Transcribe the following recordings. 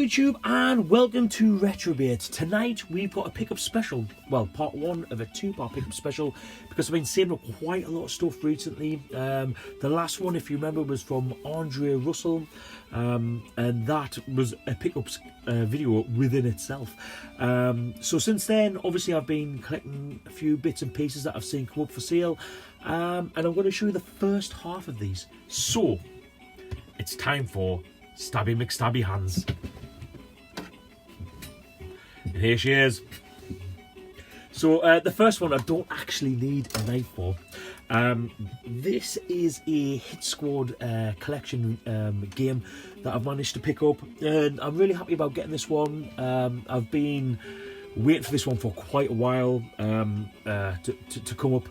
YouTube and welcome to Retrobit. Tonight we've got a pickup special, well part one of a two-part pickup special because I've been saving up quite a lot of stuff recently. The last one, if you remember, was from Andre Russell, and that was a pickups video within itself. So since then, obviously I've been collecting a few bits and pieces that I've seen come up for sale, and I'm going to show you the first half of these. So it's time for Stabby McStabby Hands. And here she is. So the first one I don't actually need a knife for. This is a Hit Squad collection game that I've managed to pick up, and I'm really happy about getting this one. I've been waiting for this one for quite a while to come up,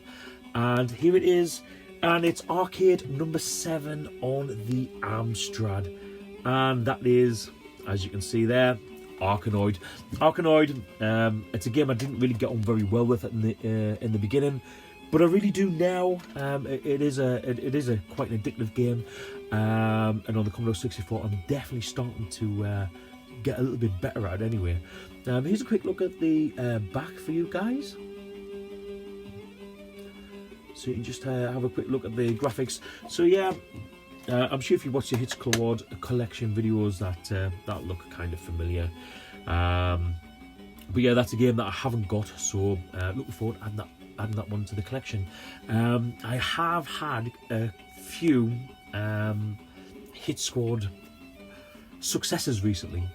and here it is, and it's arcade number 7 on the Amstrad. And that is, as you can see there, Arkanoid. Arkanoid, it's a game I didn't really get on very well with in the beginning, but I really do now. It is a quite an addictive game, and on the Commodore 64, I'm definitely starting to get a little bit better at it anyway. Here's a quick look at the back for you guys, so you can just have a quick look at the graphics. So yeah. I'm sure if you watch the Hit Squad collection videos that look kind of familiar, but yeah, that's a game that I haven't got, so looking forward to adding that one to the collection. I have had a few Hit Squad successes recently.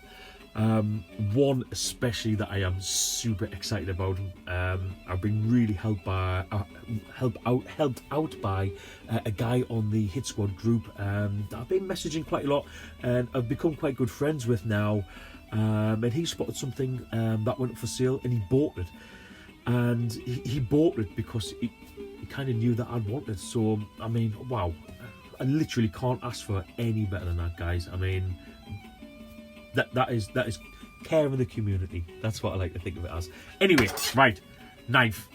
One especially that I am super excited about. I've been really helped out by a guy on the Hit Squad group that I've been messaging quite a lot, and I've become quite good friends with now. And he spotted something that went up for sale, and he bought it. And he bought it because he kind of knew that I'd want it. So I mean, wow, I literally can't ask for any better than that, guys. I mean, that is care of the community. That's what I like to think of it as. Anyway, right, knife,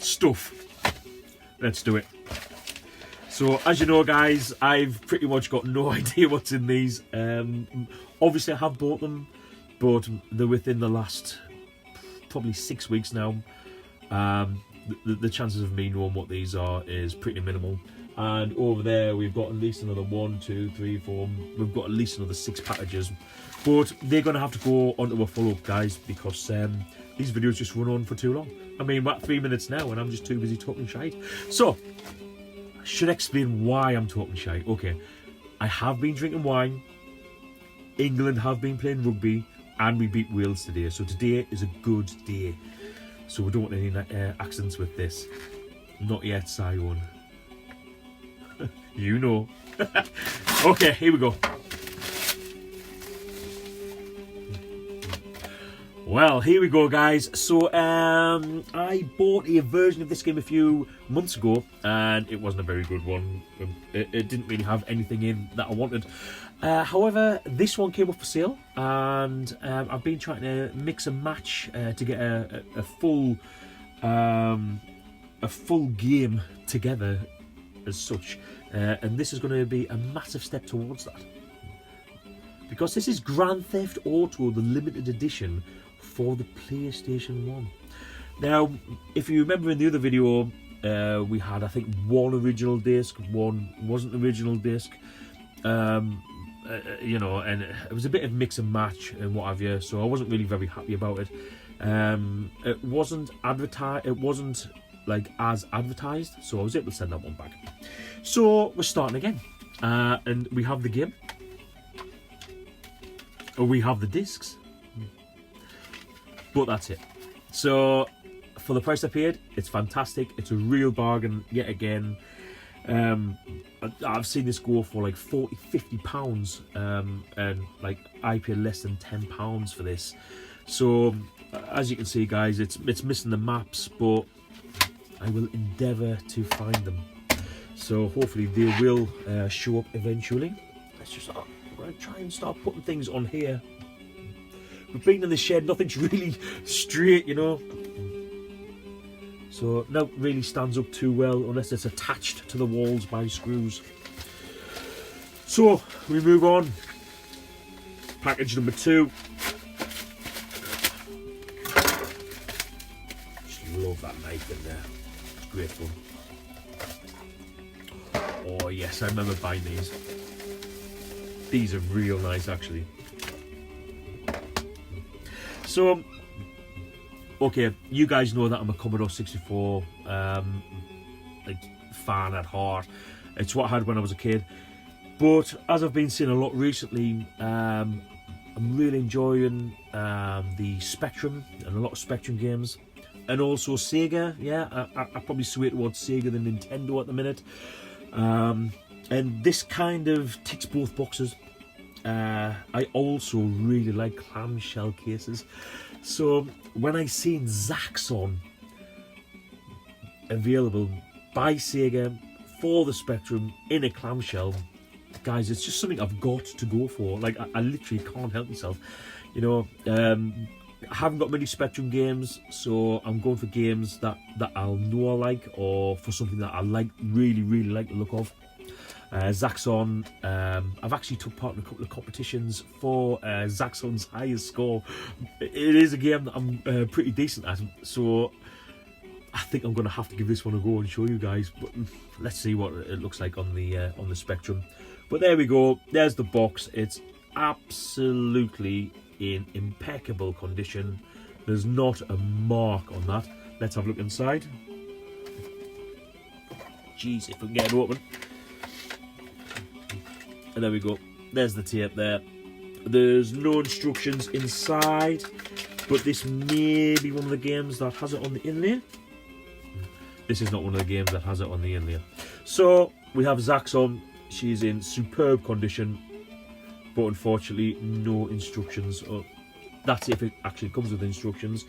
stuff. Let's do it. So as you know, guys, I've pretty much got no idea what's in these. Obviously I have bought them, but they're within the last probably 6 weeks now. The chances of me knowing what these are is pretty minimal. And over there we've got at least another 1, 2, 3, 4. We've got at least another 6 packages, but they're going to have to go onto a follow-up, guys, because these videos just run on for too long. I mean, we're at 3 minutes now and I'm just too busy talking shite. So I should explain why I'm talking shite. Okay, I have been drinking wine, England have been playing rugby, and we beat Wales today, so today is a good day. So we don't want any accidents with this. Not yet, Sion. You know. Okay, here we go. Well, here we go, guys. So I bought a version of this game a few months ago, and it wasn't a very good one. It didn't really have anything in that I wanted. However, this one came up for sale, and I've been trying to mix and match to get a full game together as such. And this is going to be a massive step towards that, because this is Grand Theft Auto, the limited edition for the PlayStation 1. Now, if you remember in the other video, we had, I think, one original disc, one wasn't original disc, you know, and it was a bit of mix and match and what have you, so I wasn't really very happy about it. It wasn't advertised, it wasn't like as advertised, so I was able to send that one back. So we're starting again, and we have the game, or we have the discs, but that's it. So for the price I paid, it's fantastic. It's a real bargain yet again. I've seen this go for like 40-50 pounds, and like I paid less than £10 for this. So as you can see, guys, it's missing the maps, but I will endeavour to find them. So hopefully they will show up eventually. Let's just we're going to try and start putting things on here. We've been in the shed, nothing's really straight, you know. So no, really stands up too well unless it's attached to the walls by screws. So we move on. package number 2. Just love that knife in there. It's great fun. Oh yes, I remember buying these. These are real nice actually. So, okay, you guys know that I'm a Commodore 64 like fan at heart. It's what I had when I was a kid. But as I've been seeing a lot recently, I'm really enjoying the Spectrum and a lot of Spectrum games. And also Sega, yeah, I probably sway towards Sega than Nintendo at the minute. And this kind of ticks both boxes. I also really like clamshell cases. So when I seen Zaxxon available by Sega for the Spectrum in a clamshell, guys, it's just something I've got to go for. Like, I literally can't help myself. You know, I haven't got many Spectrum games, so I'm going for games that I'll know I like, or for something that I like, really like the look of. Zaxxon, I've actually took part in a couple of competitions for Zaxxon's highest score. It is a game that I'm pretty decent at, so I think I'm going to have to give this one a go and show you guys. But let's see what it looks like on the Spectrum. But there we go. There's the box. It's absolutely in impeccable condition. There's not a mark on that. Let's have a look inside. Jeez, if we can get it open. And there we go. There's the tape there. There's no instructions inside, but this may be one of the games that has it on the inlay. This is not one of the games that has it on the inlay. So we have Zaxxon. She's in superb condition, but unfortunately no instructions. That's if it actually comes with instructions.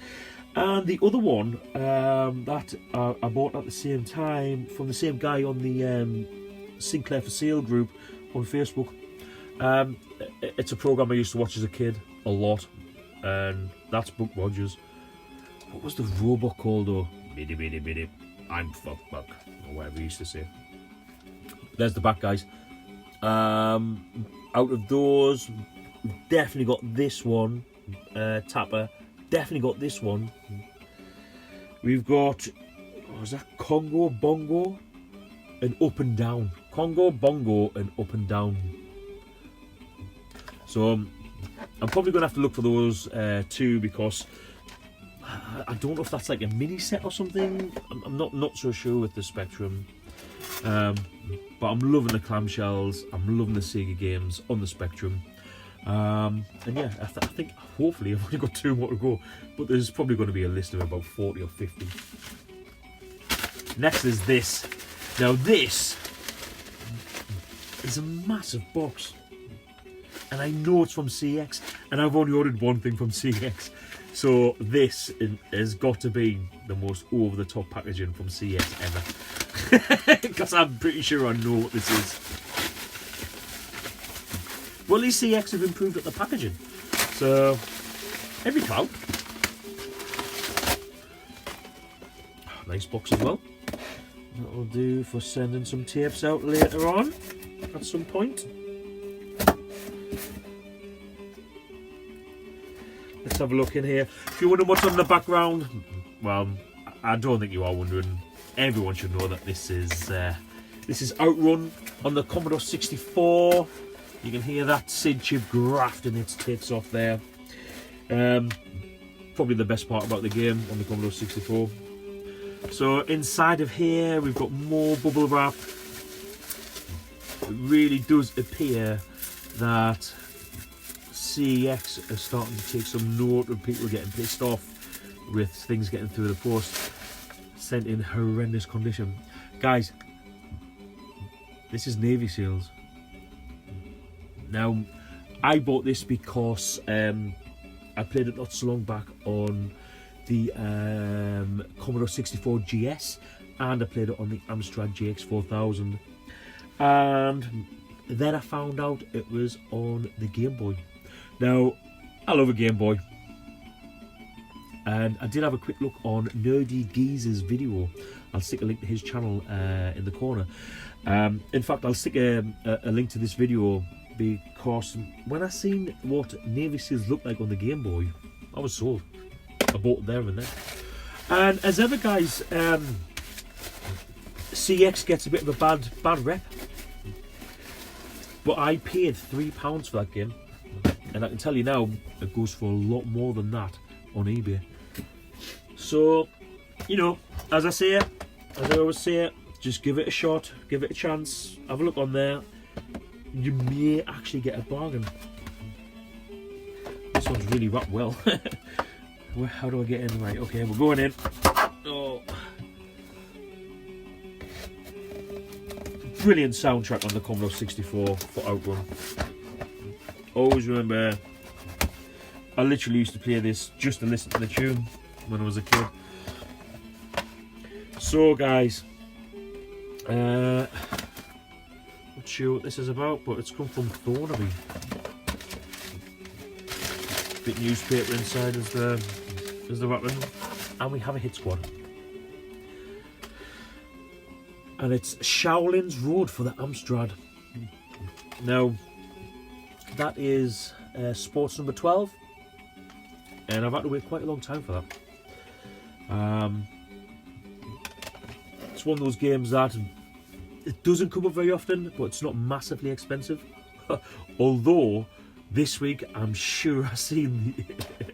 And the other one that I bought at the same time from the same guy on the Sinclair for Sale group on Facebook. It's a program I used to watch as a kid a lot, and that's Buck Rogers. What was the robot called though? Biddy biddy biddy, I'm fuck buck, or whatever he used to say. There's the back, guys. Out of those, we've definitely got this one, Tapper. Definitely got this one. We've got, what was that? Congo Bongo and Up and Down. Congo Bongo and Up and Down. So I'm probably going to have to look for those too, because I don't know if that's like a mini set or something. I'm not so sure with the Spectrum. But I'm loving the clamshells. I'm loving the Sega games on the Spectrum. And yeah, I think hopefully I've only got 2 more to go, but there's probably going to be a list of about 40 or 50. Next is this. Now this is a massive box, and I know it's from CX, and I've only ordered one thing from CX, so this has got to be the most over-the-top packaging from CX ever, because I'm pretty sure I know what this is. Well, at least CX have improved at the packaging, so every cloud. Nice box as well. That'll do for sending some tapes out later on at some point. Let's have a look in here. If you're wondering what's on the background, well, I don't think you are wondering. Everyone should know that this is Outrun on the Commodore 64. You can hear that SID chip grafting its tits off there. Probably the best part about the game on the Commodore 64. So inside of here we've got more bubble wrap. It really does appear that CEX are starting to take some note of people getting pissed off with things getting through the post, sent in horrendous condition. Guys, this is Navy SEALs. Now, I bought this because I played it not so long back on the Commodore 64 GS, and I played it on the Amstrad GX 4000, and then I found out it was on the Game Boy. Now, I love a Game Boy, and I did have a quick look on Nerdy Geezer's video. I'll stick a link to his channel in the corner. In fact, I'll stick a link to this video because when I seen what Navy Seals look like on the Game Boy, I was sold. I bought it there and then. And as ever, guys, CX gets a bit of a bad rep, but I paid £3 for that game, and I can tell you now it goes for a lot more than that on eBay. So, you know, as I always say, just give it a shot, give it a chance, have a look on there. You may actually get a bargain. This one's really wrapped well. How do I get in? Right, okay, we're going in. Oh. Brilliant soundtrack on the Commodore 64 for Outrun. Always remember, I literally used to play this just to listen to the tune when I was a kid. So guys, not sure what this is about, but it's come from Thornaby. Bit newspaper inside as the weapon, and we have a hit squad. And it's Shaolin's Road for the Amstrad. Now, that is sports number 12, and I've had to wait quite a long time for that. It's one of those games that it doesn't come up very often, but it's not massively expensive. Although this week I'm sure I've seen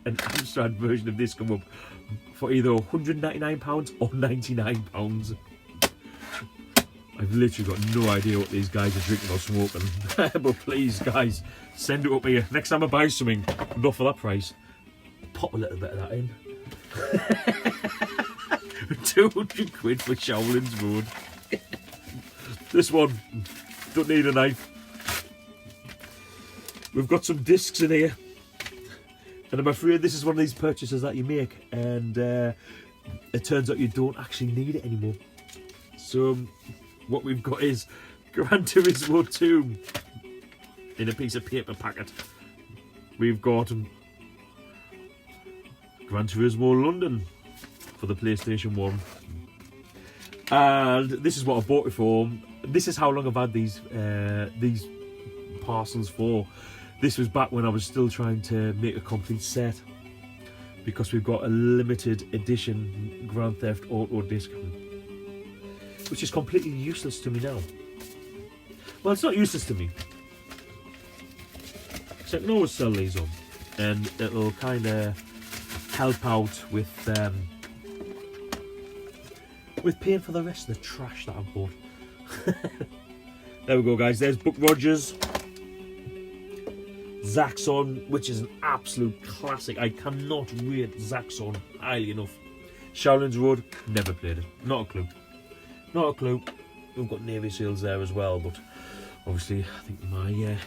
an Amstrad version of this come up for either £199 or £99. I've literally got no idea what these guys are drinking or smoking. But please, guys, send it up here. Next time I buy something, not for that price, pop a little bit of that in. 200 quid for Shaolin's Road. This one, don't need a knife. We've got some discs in here. And I'm afraid this is one of these purchases that you make, and it turns out you don't actually need it anymore. So what we've got is Gran Turismo 2 in a piece of paper packet. We've got Gran Turismo London for the PlayStation 1. And this is what I bought it for. This is how long I've had these parcels for. This was back when I was still trying to make a complete set, because we've got a limited edition Grand Theft Auto disc, which is completely useless to me now. Well, it's not useless to me, because I can always sell these on, and it'll kind of help out with paying for the rest of the trash that I've bought. There we go, guys. There's Buck Rogers. Zaxxon, which is an absolute classic. I cannot rate Zaxxon highly enough. Shaolin's Road, never played it. Not a clue. Not a clue. We've got Navy Seals there as well, but obviously I think my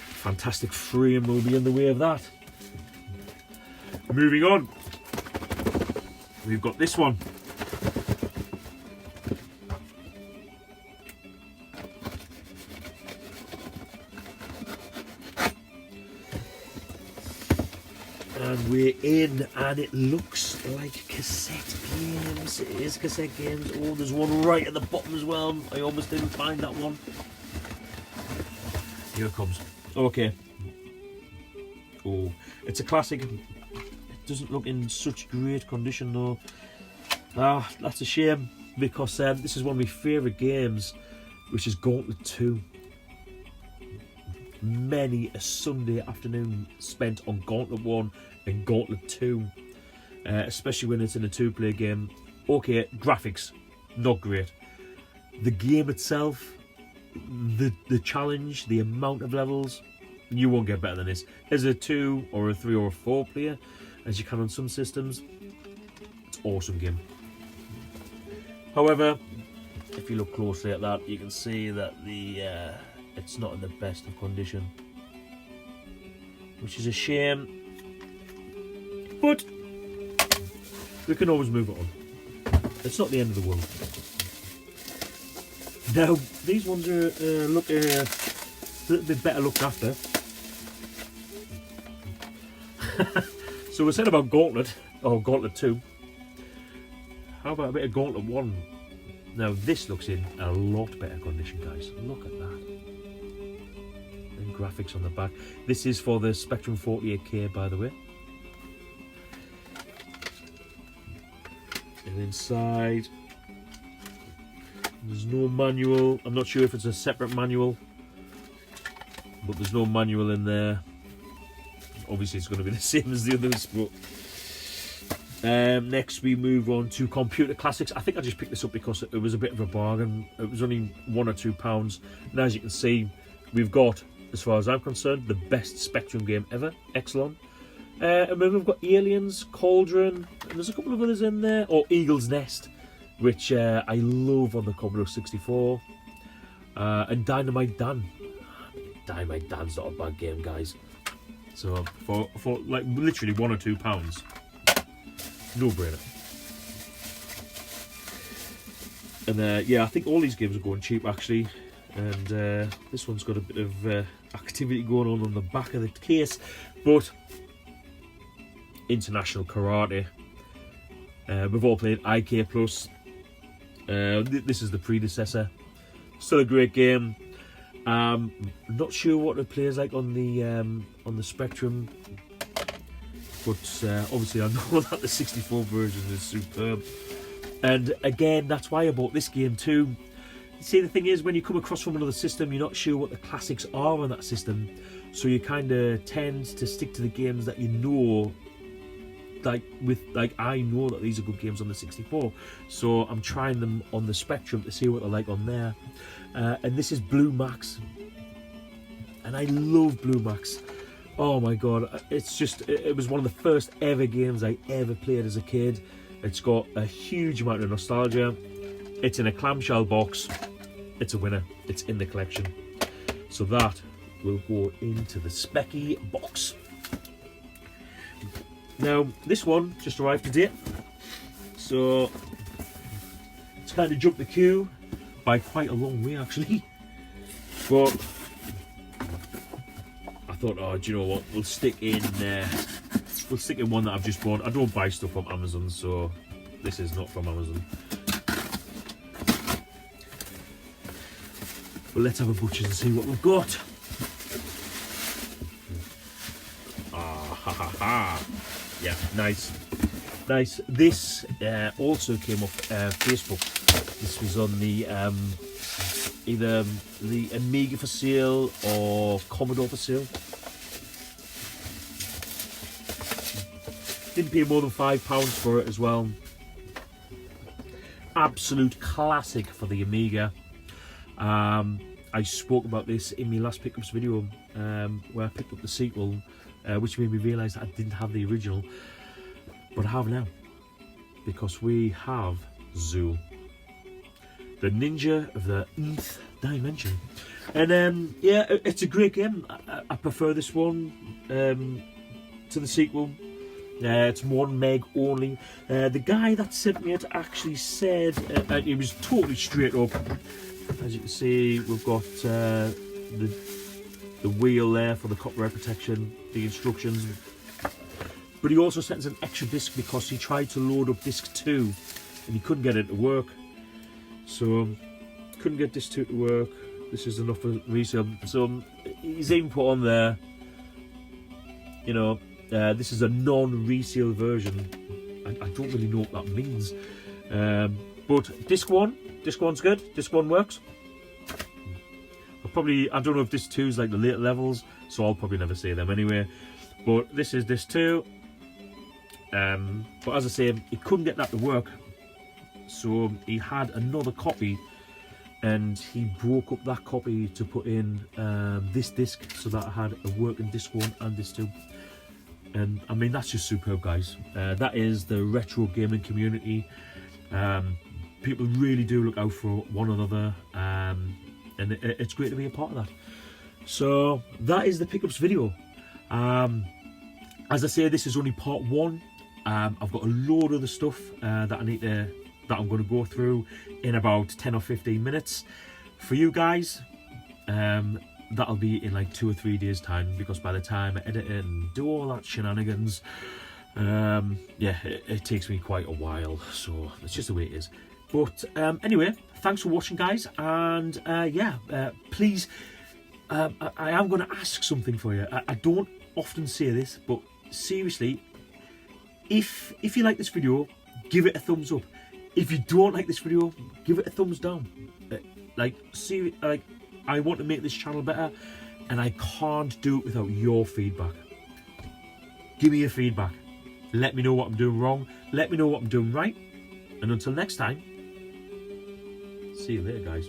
fantastic frame will be in the way of that. Moving on. We've got this one. And we're in, and it looks like cassette games. It is cassette games. Oh, there's one right at the bottom as well. I almost didn't find that one. Here it comes. Okay. Oh, it's a classic. It doesn't look in such great condition though. Ah, that's a shame, because this is one of my favourite games, which is Gauntlet 2. Many a Sunday afternoon spent on Gauntlet 1 and Gauntlet 2, especially when it's in a two-player game. Okay, graphics, not great. The game itself, the challenge, the amount of levels, you won't get better than this. As a 2 or a 3 or a 4 player, as you can on some systems, it's an awesome game. However, if you look closely at that, you can see that it's not in the best of condition, which is a shame, but we can always move it on. It's not the end of the world. Now, these ones are look a little bit better looked after. So we said about Gauntlet, or Gauntlet 2. How about a bit of Gauntlet 1? Now this looks in a lot better condition, guys. Look at that. graphics on the back. This is for the Spectrum 48K, by the way. And inside, there's no manual. I'm not sure if it's a separate manual, but there's no manual in there. Obviously it's going to be the same as the others, but next we move on to Computer Classics. I think I just picked this up because it was a bit of a bargain. It was only £1 or £2, and as you can see, we've got, as far as I'm concerned, the best Spectrum game ever, Exelon. And then we've got Aliens, Cauldron, and there's a couple of others in there, or Eagle's Nest, which I love on the Commodore 64, and Dynamite Dan. Dynamite Dan's not a bad game, guys. So for like literally £1 or £2, no brainer. And yeah, I think all these games are going cheap actually, and this one's got a bit of activity going on the back of the case, but International Karate. We've all played IK Plus. This is the predecessor. Still a great game. Not sure what it plays like on the Spectrum, but obviously I know that the 64 version is superb. And again, that's why I bought this game too. You see, the thing is, when you come across from another system, you're not sure what the classics are on that system, so you kind of tend to stick to the games that you know. Like I know that these are good games on the 64, so I'm trying them on the Spectrum to see what they're like on there. And this is Blue Max, and I love Blue Max. Oh my god, it's just, it was one of the first ever games I ever played as a kid. It's got a huge amount of nostalgia. It's in a clamshell box. It's a winner. It's in the collection, so that will go into the Specky box. Now, this one just arrived today, so it's kind of jumped the queue by quite a long way actually, but I thought, oh, do you know what, we'll stick in one that I've just bought. I don't buy stuff from Amazon, so this is not from Amazon. But let's have a butcher's and see what we've got. Ah, ha ha ha. Yeah, nice. This also came off Facebook. This was on the either the Amiga for sale or Commodore for sale. Didn't pay more than £5 for it as well. Absolute classic for the Amiga. I spoke about this in my last pickups video, where I picked up the sequel, which made me realise that I didn't have the original, but I have now, because we have Zool, the ninja of the nth dimension. And yeah, it's a great game. I prefer this one to the sequel. It's 1 meg only. The guy that sent me it actually said, and it was totally straight up. As you can see, we've got the wheel there for the copyright protection, the instructions, but he also sent us an extra disc because he tried to load up disc 2 and he couldn't get it to work, so couldn't get disc 2 to work. This is enough for resale, so he's even put on there, you know, this is a non-resale version. I don't really know what that means, but disc 1's good. Disc 1 works. I don't know if disc 2 is like the later levels, so I'll probably never say them anyway, but this is disc 2. But as I say, he couldn't get that to work, so he had another copy and he broke up that copy to put in this disc, so that I had a working disc 1 and disc 2. And I mean, that's just superb, guys. That is the retro gaming community. People really do look out for one another, and it's great to be a part of that. So that is the pickups video. As I say, this is only part 1. I've got a load of the stuff that I'm going to go through in about 10 or 15 minutes. For you guys, that'll be in like 2 or 3 days time, because by the time I edit it and do all that shenanigans, yeah, it takes me quite a while, so it's just the way it is. But anyway, thanks for watching, guys, and yeah, please I am going to ask something for you. I don't often say this, but seriously, if you like this video, give it a thumbs up. If you don't like this video, give it a thumbs down. I want to make this channel better, and I can't do it without your feedback. Give me your feedback. Let me know what I'm doing wrong. Let me know what I'm doing right. And until next time, see you later, guys.